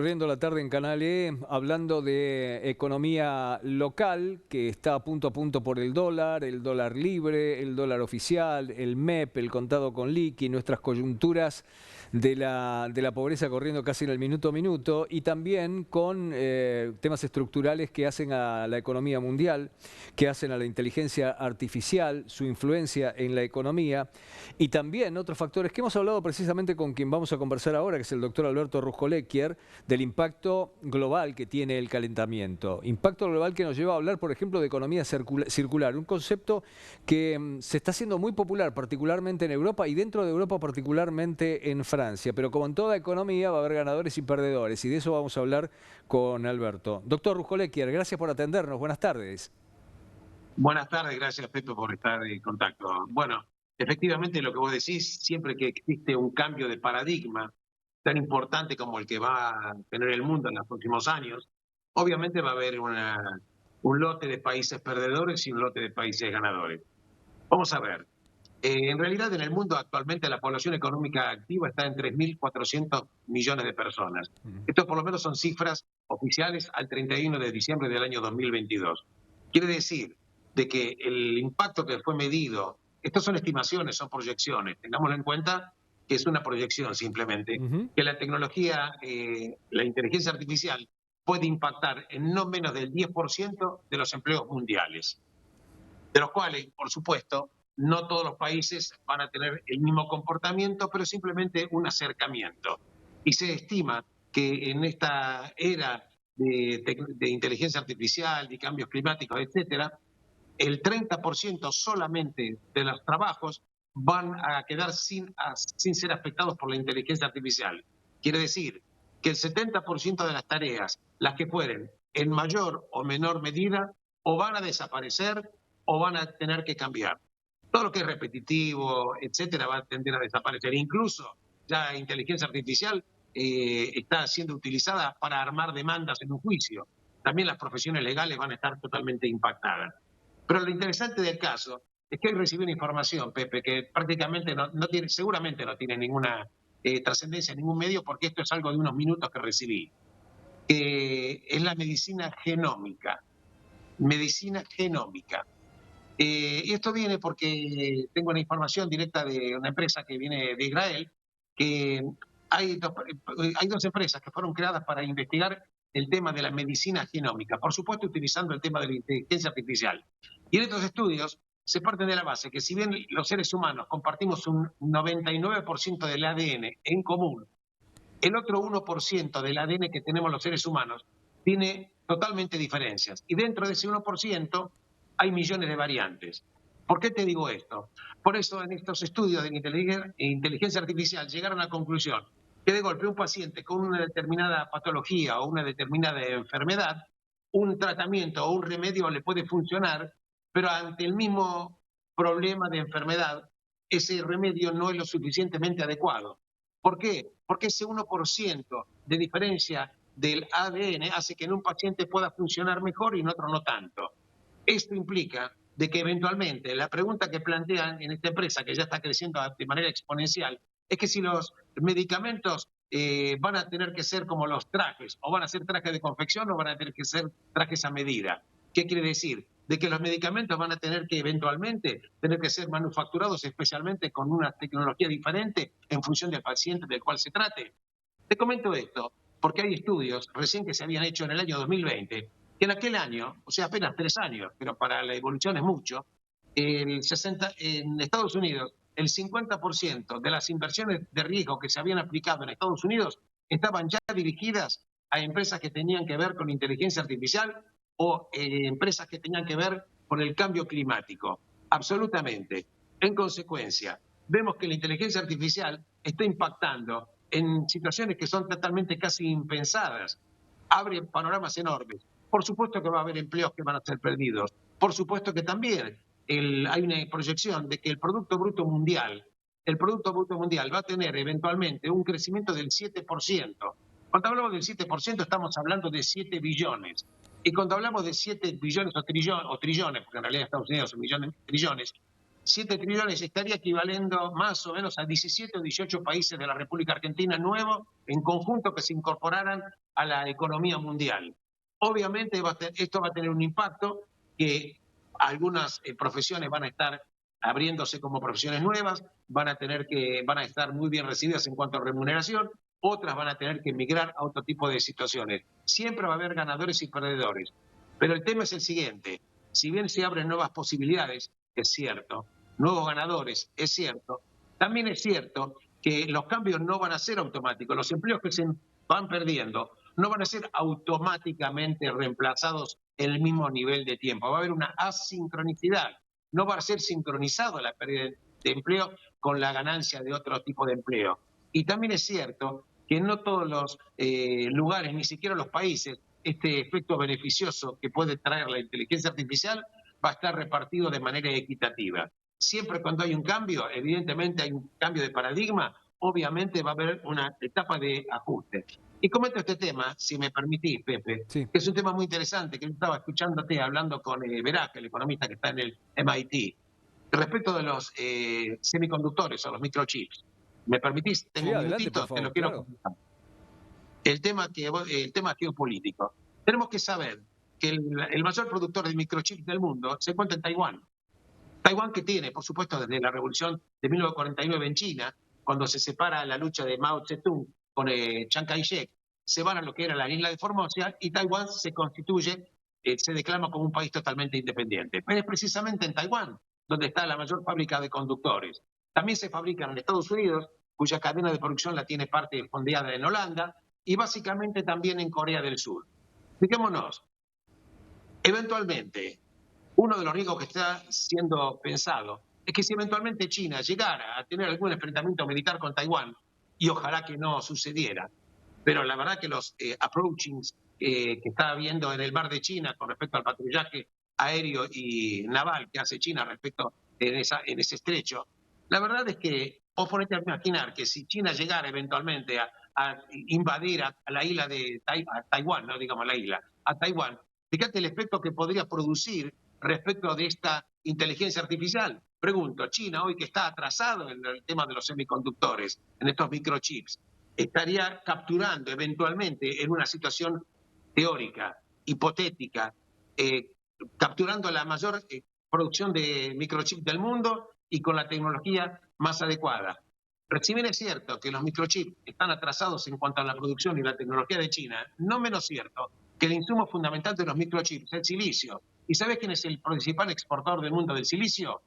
Corriendo la tarde en Canal E, hablando de economía local, que está a punto por el dólar libre, el dólar oficial, el MEP, el contado con liqui, nuestras coyunturas de la pobreza corriendo casi en el minuto a minuto, y también con temas estructurales que hacen a la economía mundial, que hacen a la inteligencia artificial, su influencia en la economía, y también otros factores que hemos hablado precisamente con quien vamos a conversar ahora, que es el doctor Alberto Ruscolequier, del impacto global que tiene el calentamiento. Impacto global que nos lleva a hablar, por ejemplo, de economía circular, un concepto que se está haciendo muy popular, particularmente en Europa y dentro de Europa particularmente en Francia. Pero como en toda economía va a haber ganadores y perdedores y de eso vamos a hablar con Alberto. Doctor Ruscolequier, gracias por atendernos. Buenas tardes. Buenas tardes, gracias Pepe por estar en contacto. Bueno, efectivamente lo que vos decís, siempre que existe un cambio de paradigma tan importante como el que va a tener el mundo en los próximos años, obviamente va a haber un lote de países perdedores y un lote de países ganadores. Vamos a ver, en realidad en el mundo actualmente la población económica activa está en 3.400 millones de personas. Esto por lo menos son cifras oficiales al 31 de diciembre del año 2022. Quiere decir de que el impacto que fue medido, estas son estimaciones, son proyecciones, tengámoslo en cuenta que es una proyección simplemente, Ujú. que la tecnología, la inteligencia artificial puede impactar en no menos del 10% de los empleos mundiales, de los cuales, por supuesto, no todos los países van a tener el mismo comportamiento, pero simplemente un acercamiento. Y se estima que en esta era de inteligencia artificial, de cambios climáticos, etcétera, el 30% solamente de los trabajos van a quedar sin ser afectados por la inteligencia artificial. Quiere decir que el 70% de las tareas, las que fueren en mayor o menor medida, o van a desaparecer o van a tener que cambiar. Todo lo que es repetitivo, etcétera, va a tender a desaparecer. Incluso ya la inteligencia artificial está siendo utilizada para armar demandas en un juicio. También las profesiones legales van a estar totalmente impactadas. Pero lo interesante del caso es que hoy recibí una información, Pepe, que prácticamente no tiene, seguramente no tiene ninguna trascendencia en ningún medio, porque esto es algo de unos minutos que recibí. Es la medicina genómica. Medicina genómica. Y esto viene porque tengo una información directa de una empresa que viene de Israel, que hay dos empresas que fueron creadas para investigar el tema de la medicina genómica, por supuesto utilizando el tema de la inteligencia artificial. Y en estos estudios se parte de la base que si bien los seres humanos compartimos un 99% del ADN en común, el otro 1% del ADN que tenemos los seres humanos tiene totalmente diferencias. Y dentro de ese 1% hay millones de variantes. ¿Por qué te digo esto? Por eso en estos estudios de inteligencia artificial llegaron a la conclusión que de golpe un paciente con una determinada patología o una determinada enfermedad, un tratamiento o un remedio le puede funcionar, pero ante el mismo problema de enfermedad, ese remedio no es lo suficientemente adecuado. ¿Por qué? Porque ese 1% de diferencia del ADN hace que en un paciente pueda funcionar mejor y en otro no tanto. Esto implica de que eventualmente la pregunta que plantean en esta empresa, que ya está creciendo de manera exponencial, es que si los medicamentos van a tener que ser como los trajes, o van a ser trajes de confección o van a tener que ser trajes a medida. ¿Qué quiere decir? De que los medicamentos van a tener que eventualmente tener que ser manufacturados especialmente con una tecnología diferente en función del paciente del cual se trate. Te comento esto porque hay estudios recién que se habían hecho en el año 2020, que en aquel año, o sea, apenas 3 años, pero para la evolución es mucho, en Estados Unidos, el 50% de las inversiones de riesgo que se habían aplicado en Estados Unidos estaban ya dirigidas a empresas que tenían que ver con inteligencia artificial o empresas que tenían que ver con el cambio climático. Absolutamente. En consecuencia, vemos que la inteligencia artificial está impactando en situaciones que son totalmente casi impensadas. Abre panoramas enormes. Por supuesto que va a haber empleos que van a ser perdidos. Por supuesto que también hay una proyección de que el Producto Bruto Mundial va a tener eventualmente un crecimiento del 7%. Cuando hablamos del 7% estamos hablando de 7 billones. Y cuando hablamos de 7 billones o trillones, porque en realidad Estados Unidos son millones, trillones, 7 trillones estaría equivaliendo más o menos a 17 o 18 países de la República Argentina nuevos en conjunto que se incorporaran a la economía mundial. Obviamente esto va a tener un impacto que algunas profesiones van a estar abriéndose como profesiones nuevas, van a estar muy bien recibidas en cuanto a remuneración, otras van a tener que migrar a otro tipo de situaciones. Siempre va a haber ganadores y perdedores. Pero el tema es el siguiente: si bien se abren nuevas posibilidades, es cierto, nuevos ganadores, es cierto, también es cierto que los cambios no van a ser automáticos. Los empleos que se van perdiendo no van a ser automáticamente reemplazados en el mismo nivel de tiempo. Va a haber una asincronicidad. No va a ser sincronizado la pérdida de empleo con la ganancia de otro tipo de empleo. Y también es cierto que no todos los lugares, ni siquiera los países, este efecto beneficioso que puede traer la inteligencia artificial va a estar repartido de manera equitativa. Siempre cuando hay un cambio, evidentemente hay un cambio de paradigma, obviamente va a haber una etapa de ajuste. Y comento este tema, si me permitís, Pepe, Sí. que es un tema muy interesante, que yo estaba escuchándote hablando con Verac, el economista que está en el MIT, respecto de los semiconductores o los microchips. ¿Me permitís? Tengo Sí, un adelante, por minutito, te favor, lo quiero claro. comentar. El tema geopolítico. Tenemos que saber que el mayor productor de microchips del mundo se encuentra en Taiwán. Taiwán, que tiene, por supuesto, desde la revolución de 1949 en China, cuando se separa la lucha de Mao Zedong con Chiang Kai-shek, se van a lo que era la isla de Formosa y Taiwán se constituye, se declama como un país totalmente independiente. Pero es precisamente en Taiwán donde está la mayor fábrica de conductores. También se fabrican en Estados Unidos, cuya cadena de producción la tiene parte fondeada en Holanda, y básicamente también en Corea del Sur. Fijémonos, eventualmente, uno de los riesgos que está siendo pensado es que si eventualmente China llegara a tener algún enfrentamiento militar con Taiwán, y ojalá que no sucediera, pero la verdad que los approachings que está habiendo en el mar de China con respecto al patrullaje aéreo y naval que hace China respecto en ese estrecho, la verdad es que vos ponete a imaginar que si China llegara eventualmente a invadir a la isla de Taiwán, no digamos la isla, a Taiwán, fíjate el efecto que podría producir respecto de esta inteligencia artificial. Pregunto, China hoy que está atrasado en el tema de los semiconductores, en estos microchips, estaría capturando eventualmente en una situación teórica, hipotética, eh, capturando la mayor producción de microchips del mundo y con la tecnología más adecuada. Pero si bien es cierto que los microchips están atrasados en cuanto a la producción y la tecnología de China, no menos cierto que el insumo fundamental de los microchips es el silicio. ¿Y sabes quién es el principal exportador del mundo del silicio?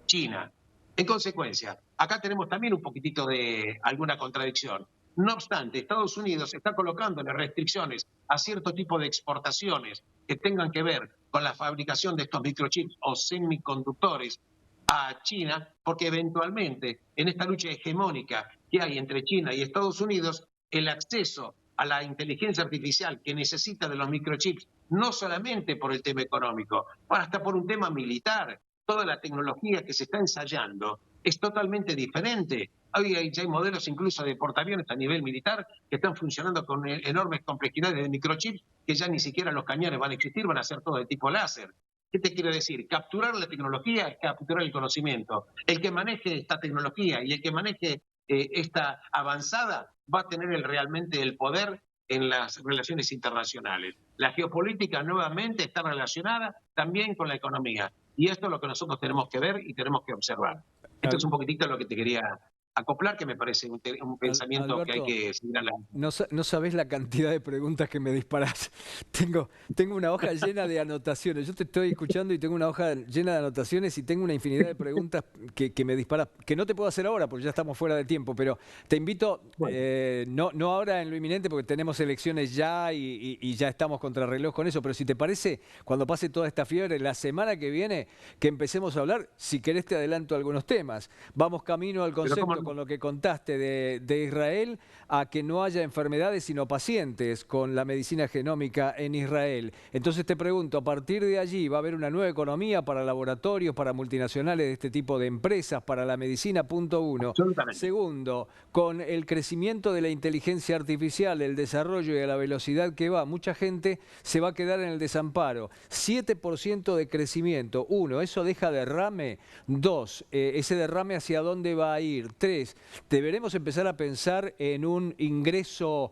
China. En consecuencia, acá tenemos también un poquitito de alguna contradicción. No obstante, Estados Unidos está colocándole restricciones a cierto tipo de exportaciones que tengan que ver con la fabricación de estos microchips o semiconductores a China, porque eventualmente en esta lucha hegemónica que hay entre China y Estados Unidos, el acceso a la inteligencia artificial que necesita de los microchips, no solamente por el tema económico, hasta por un tema militar. Toda la tecnología que se está ensayando es totalmente diferente. Hoy ya hay modelos incluso de portaaviones a nivel militar que están funcionando con enormes complejidades de microchips que ya ni siquiera los cañones van a existir, van a ser todo de tipo láser. ¿Qué te quiero decir? Capturar la tecnología es capturar el conocimiento. El que maneje esta tecnología y el que maneje esta avanzada va a tener realmente el poder en las relaciones internacionales. La geopolítica nuevamente está relacionada también con la economía. Y esto es lo que nosotros tenemos que ver y tenemos que observar. Esto es un poquitito lo que te quería acoplar, que me parece un pensamiento que hay Alberto, que seguir adelante. no sabés la cantidad de preguntas que me disparás. Tengo una hoja llena de anotaciones. Yo te estoy escuchando y tengo una hoja llena de anotaciones y tengo una infinidad de preguntas que me disparás, que no te puedo hacer ahora porque ya estamos fuera de tiempo, pero te invito, Bueno, no ahora en lo inminente porque tenemos elecciones ya y ya estamos contra reloj con eso, pero si te parece, cuando pase toda esta fiebre, la semana que viene, que empecemos a hablar, si querés te adelanto algunos temas. Vamos camino al pero cómo concepto no. con lo que contaste de Israel, a que no haya enfermedades sino pacientes con la medicina genómica en Israel. Entonces te pregunto, a partir de allí va a haber una nueva economía para laboratorios, para multinacionales de este tipo de empresas, para la medicina, punto uno. Absolutamente. Segundo, con el crecimiento de la inteligencia artificial, el desarrollo y a la velocidad que va, mucha gente se va a quedar en el desamparo. 7% de crecimiento. Uno, ¿eso deja derrame? Dos, ese derrame hacia dónde va a ir. Tres, es, ¿deberemos empezar a pensar en un ingreso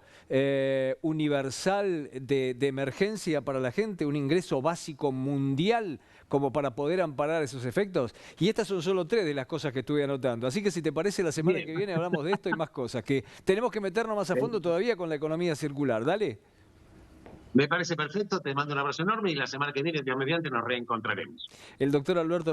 universal de emergencia para la gente, un ingreso básico mundial como para poder amparar esos efectos? Y estas son solo 3 de las cosas que estuve anotando. Así que si te parece, la semana Bien. que viene hablamos de esto y más cosas, que tenemos que meternos más a fondo todavía con la economía circular. Dale. Me parece perfecto, te mando un abrazo enorme y la semana que viene, Dios mediante, nos reencontraremos. El doctor Alberto